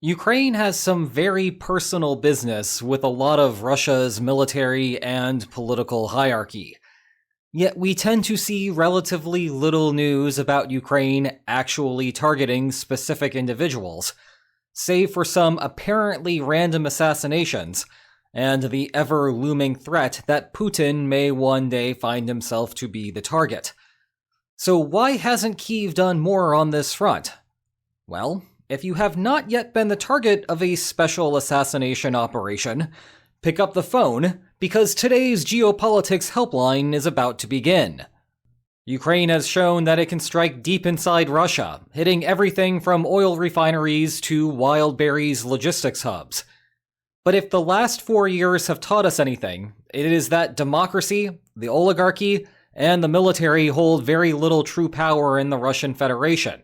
Ukraine has some very personal business with a lot of Russia's military and political hierarchy. Yet we tend to see relatively little news about Ukraine actually targeting specific individuals, save for some apparently random assassinations and the ever-looming threat that Putin may one day find himself to be the target. So why hasn't Kyiv done more on this front? Well, if you have not yet been the target of a special assassination operation, pick up the phone, because today's geopolitics helpline is about to begin. Ukraine has shown that it can strike deep inside Russia, hitting everything from oil refineries to wild berries logistics hubs. But if the last 4 years have taught us anything, it is that democracy, the oligarchy, and the military hold very little true power in the Russian Federation.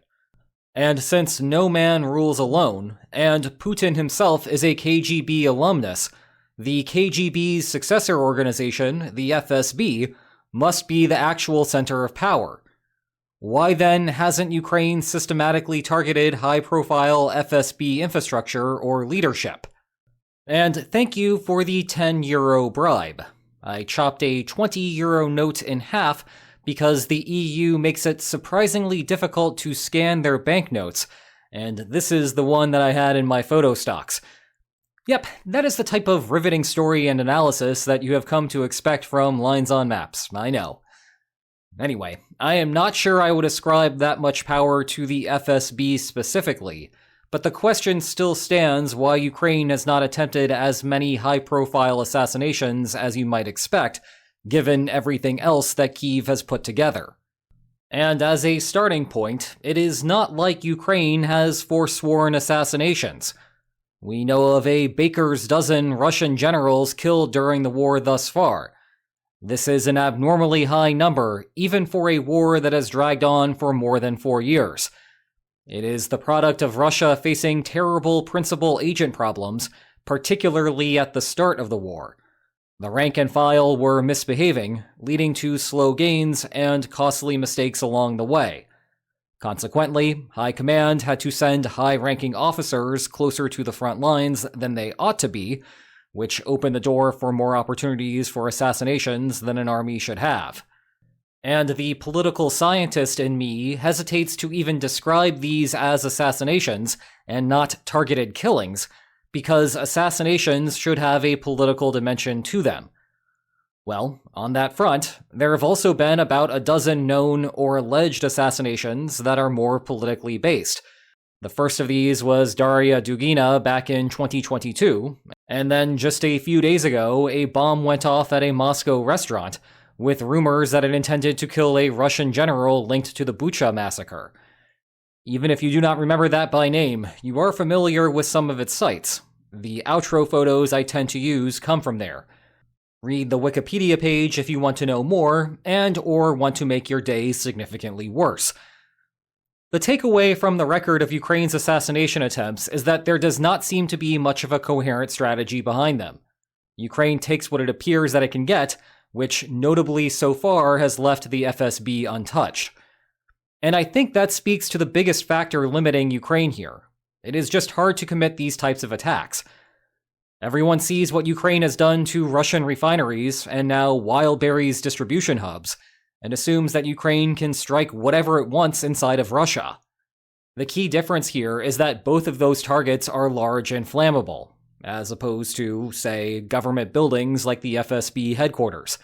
And since no man rules alone, and Putin himself is a KGB alumnus, the KGB's successor organization, the FSB, must be the actual center of power. Why then hasn't Ukraine systematically targeted high-profile FSB infrastructure or leadership? And thank you for the €10 bribe. I chopped a €20 note in half because the EU makes it surprisingly difficult to scan their banknotes, and this is the one that I had in my photo stocks. Yep, that is the type of riveting story and analysis that you have come to expect from Lines on Maps, I know. Anyway, I am not sure I would ascribe that much power to the FSB specifically, but the question still stands why Ukraine has not attempted as many high-profile assassinations as you might expect, given everything else that Kyiv has put together. And as a starting point, it is not like Ukraine has forsworn assassinations. We know of a baker's dozen Russian generals killed during the war thus far. This is an abnormally high number, even for a war that has dragged on for more than 4 years. It is the product of Russia facing terrible principal agent problems, particularly at the start of the war. The rank and file were misbehaving, leading to slow gains and costly mistakes along the way. Consequently, High Command had to send high-ranking officers closer to the front lines than they ought to be, which opened the door for more opportunities for assassinations than an army should have. And the political scientist in me hesitates to even describe these as assassinations and not targeted killings, because assassinations should have a political dimension to them. Well, on that front, there have also been about a dozen known or alleged assassinations that are more politically based. The first of these was Daria Dugina back in 2022, and then just a few days ago, a bomb went off at a Moscow restaurant, with rumors that it intended to kill a Russian general linked to the Bucha massacre. Even if you do not remember that by name, you are familiar with some of its sites. The outro photos I tend to use come from there. Read the Wikipedia page if you want to know more, and/or want to make your day significantly worse. The takeaway from the record of Ukraine's assassination attempts is that there does not seem to be much of a coherent strategy behind them. Ukraine takes what it appears that it can get, which notably so far has left the FSB untouched. And I think that speaks to the biggest factor limiting Ukraine here. It is just hard to commit these types of attacks. Everyone sees what Ukraine has done to Russian refineries and now wild berries distribution hubs, and assumes that Ukraine can strike whatever it wants inside of Russia. The key difference here is that both of those targets are large and flammable, as opposed to, say, government buildings like the FSB headquarters.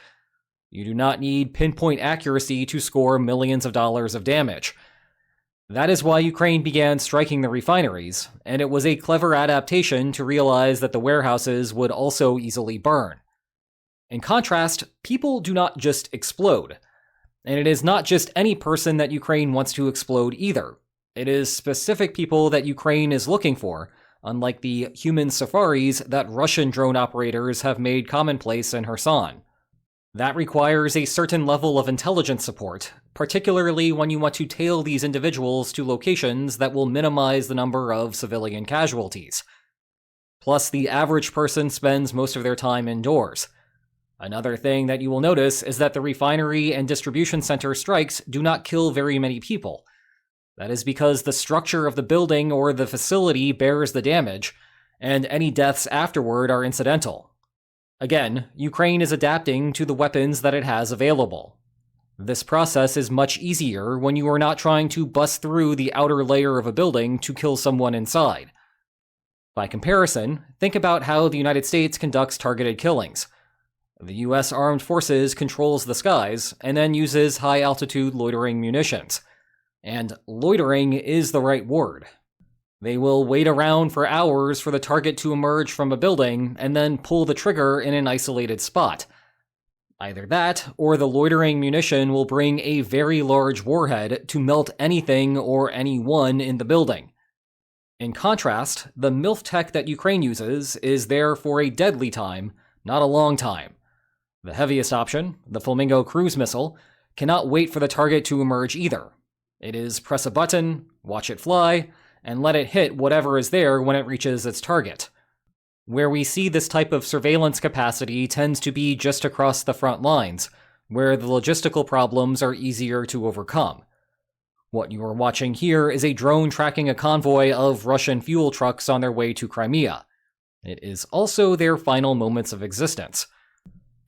You do not need pinpoint accuracy to score millions of dollars of damage. That is why Ukraine began striking the refineries, and it was a clever adaptation to realize that the warehouses would also easily burn. In contrast, people do not just explode. And it is not just any person that Ukraine wants to explode either. It is specific people that Ukraine is looking for, unlike the human safaris that Russian drone operators have made commonplace in Kherson. That requires a certain level of intelligence support, particularly when you want to tail these individuals to locations that will minimize the number of civilian casualties. Plus, the average person spends most of their time indoors. Another thing that you will notice is that the refinery and distribution center strikes do not kill very many people. That is because the structure of the building or the facility bears the damage, and any deaths afterward are incidental. Again, Ukraine is adapting to the weapons that it has available. This process is much easier when you are not trying to bust through the outer layer of a building to kill someone inside. By comparison, think about how the United States conducts targeted killings. The US Armed Forces controls the skies and then uses high-altitude loitering munitions. And loitering is the right word. They will wait around for hours for the target to emerge from a building and then pull the trigger in an isolated spot. Either that, or the loitering munition will bring a very large warhead to melt anything or anyone in the building. In contrast, the MILF tech that Ukraine uses is there for a deadly time, not a long time. The heaviest option, the Flamingo cruise missile, cannot wait for the target to emerge either. It is press a button, watch it fly, and let it hit whatever is there when it reaches its target. Where we see this type of surveillance capacity tends to be just across the front lines, where the logistical problems are easier to overcome. What you are watching here is a drone tracking a convoy of Russian fuel trucks on their way to Crimea. It is also their final moments of existence.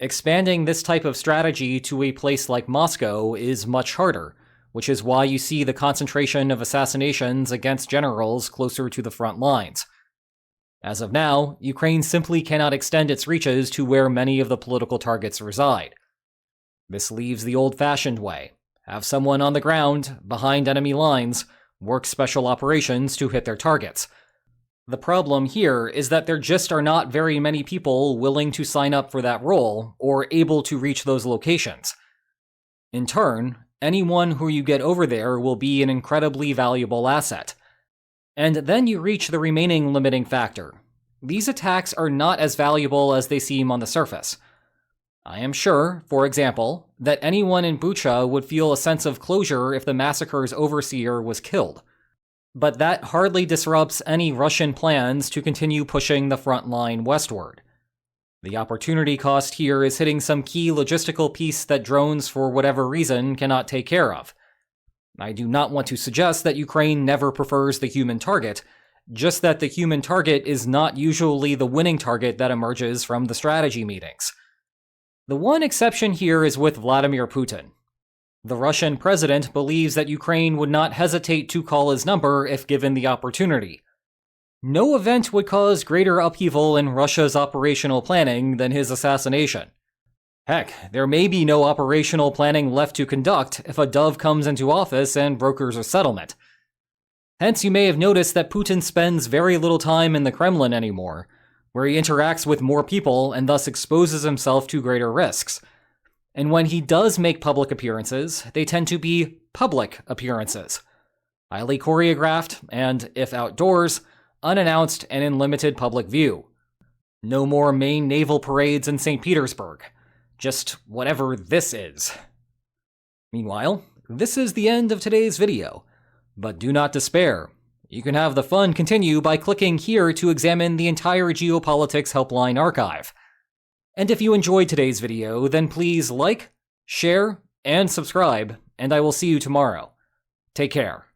Expanding this type of strategy to a place like Moscow is much harder, which is why you see the concentration of assassinations against generals closer to the front lines. As of now, Ukraine simply cannot extend its reaches to where many of the political targets reside. This leaves the old-fashioned way. Have someone on the ground, behind enemy lines, work special operations to hit their targets. The problem here is that there just are not very many people willing to sign up for that role or able to reach those locations. In turn, anyone who you get over there will be an incredibly valuable asset. And then you reach the remaining limiting factor. These attacks are not as valuable as they seem on the surface. I am sure, for example, that anyone in Bucha would feel a sense of closure if the massacre's overseer was killed. But that hardly disrupts any Russian plans to continue pushing the front line westward. The opportunity cost here is hitting some key logistical piece that drones, for whatever reason, cannot take care of. I do not want to suggest that Ukraine never prefers the human target, just that the human target is not usually the winning target that emerges from the strategy meetings. The one exception here is with Vladimir Putin. The Russian president believes that Ukraine would not hesitate to call his number if given the opportunity. No event would cause greater upheaval in Russia's operational planning than his assassination. Heck, there may be no operational planning left to conduct if a dove comes into office and brokers a settlement. Hence, you may have noticed that Putin spends very little time in the Kremlin anymore, where he interacts with more people and thus exposes himself to greater risks. And when he does make public appearances, they tend to be public appearances. Highly choreographed and, if outdoors, unannounced and in limited public view. No more main naval parades in St. Petersburg. Just whatever this is. Meanwhile, this is the end of today's video. But do not despair. You can have the fun continue by clicking here to examine the entire Geopolitics Helpline archive. And if you enjoyed today's video, then please like, share, and subscribe, and I will see you tomorrow. Take care.